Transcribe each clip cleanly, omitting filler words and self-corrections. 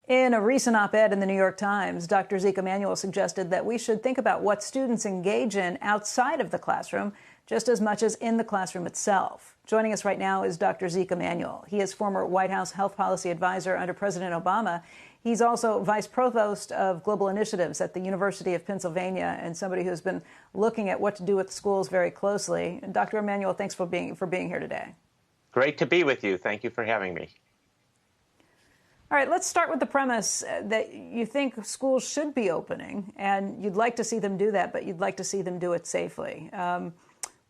In a recent op-ed in the New York Times, Dr. Zeke Emanuel suggested that we should think about what students engage in outside of the classroom just as much as in the classroom itself. Joining us right now is Dr. Zeke Emanuel. He is former White House health policy advisor under President Obama. He's also vice provost of global initiatives at the University of Pennsylvania and somebody who's been looking at what to do with schools very closely. Dr. Emanuel, thanks for being here today. Great to be with you. Thank you for having me. All right, let's start with the premise that you think schools should be opening, and you'd like to see them do that, but you'd like to see them do it safely.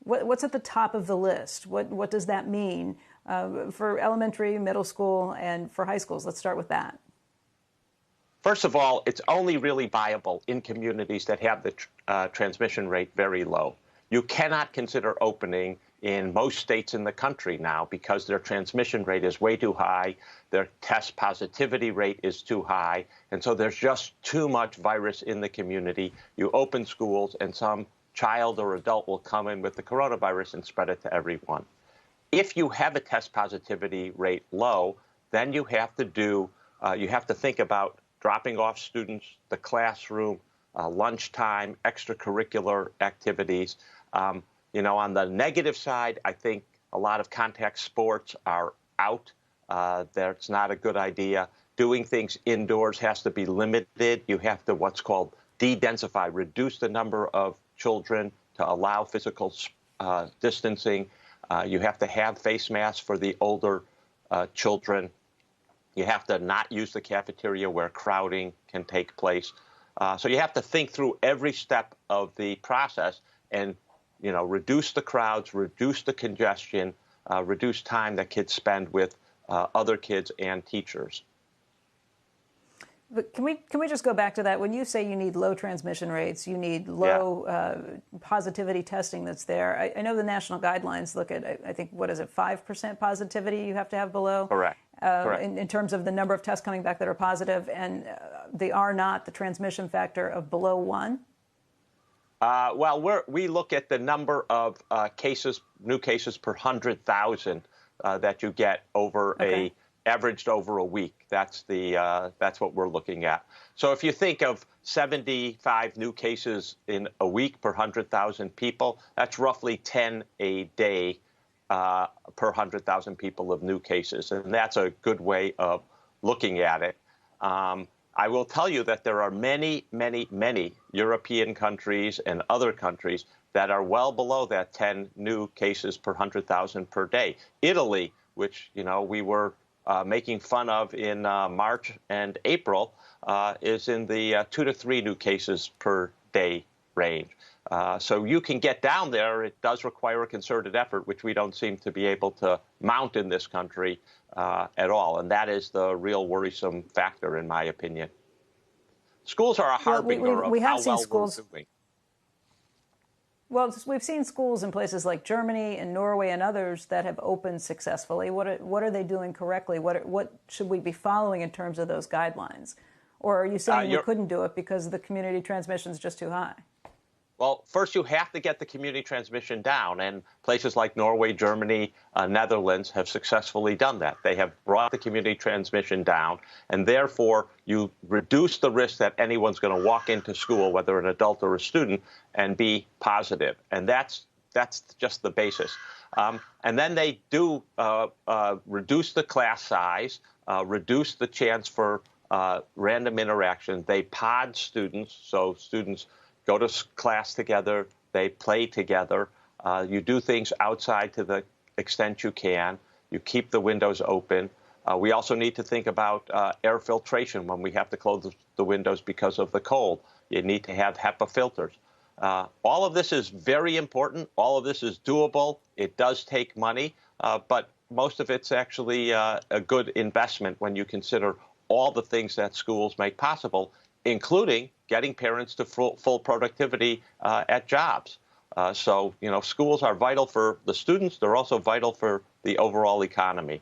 What's at the top of the list? What does that mean for elementary, middle school, and for high schools? Let's start with that. First of all, it's only really viable in communities that have the transmission rate very low. You cannot consider opening in most states in the country now because their transmission rate is way too high, their test positivity rate is too high, and so there's just too much virus in the community. You open schools and some child or adult will come in with the coronavirus and spread it to everyone. If you have a test positivity rate low, then you have to think about dropping off students, the classroom, lunchtime, extracurricular activities. On the negative side, I think a lot of contact sports are out. That's not a good idea. Doing things indoors has to be limited. You have to what's called de-densify, reduce the number of children to allow physical distancing. You have to have face masks for the older children. You have to not use the cafeteria where crowding can take place. So you have to think through every step of the process and reduce the crowds, reduce the congestion, reduce time that kids spend with other kids and teachers. But can we just go back to that? When you say you need low transmission rates, you need low positivity testing that's there. I know the national guidelines look at, I think, what is it, 5% positivity you have to have below? Correct. Correct. In terms of the number of tests coming back that are positive, and they are not the transmission factor of below 1? Well, we look at the number of new cases per 100,000 that you get over averaged over a week. That's what we're looking at. So if you think of 75 new cases in a week per 100,000 people, that's roughly 10 a day per 100,000 people of new cases, and that's a good way of looking at it. I will tell you that there are many, many, many European countries and other countries that are well below that 10 new cases per 100,000 per day. Italy, which we were making fun of in March and April, is in the 2 to 3 new cases per day range. So you can get down there. It does require a concerted effort, which we don't seem to be able to mount in this country at all. And that is the real worrisome factor, in my opinion. Schools are a harbinger of how well we're doing. Well, we've seen schools in places like Germany and Norway and others that have opened successfully. What are they doing correctly? What should we be following in terms of those guidelines? Or are you saying we couldn't do it because the community transmission is just too high? Well, first you have to get the community transmission down, and places like Norway, Germany, Netherlands have successfully done that. They have brought the community transmission down, and therefore you reduce the risk that anyone's going to walk into school, whether an adult or a student, and be positive. And that's just the basis. And then they do reduce the class size, reduce the chance for random interaction. They pod students, so students go to class together, they play together, you do things outside to the extent you can, you keep the windows open. We also need to think about air filtration when we have to close the windows because of the cold. You need to have HEPA filters. All of this is very important. All of this is doable. It does take money, but most of it's actually a good investment when you consider all the things that schools make possible, including getting parents to full productivity at jobs. So, schools are vital for the students. They're also vital for the overall economy.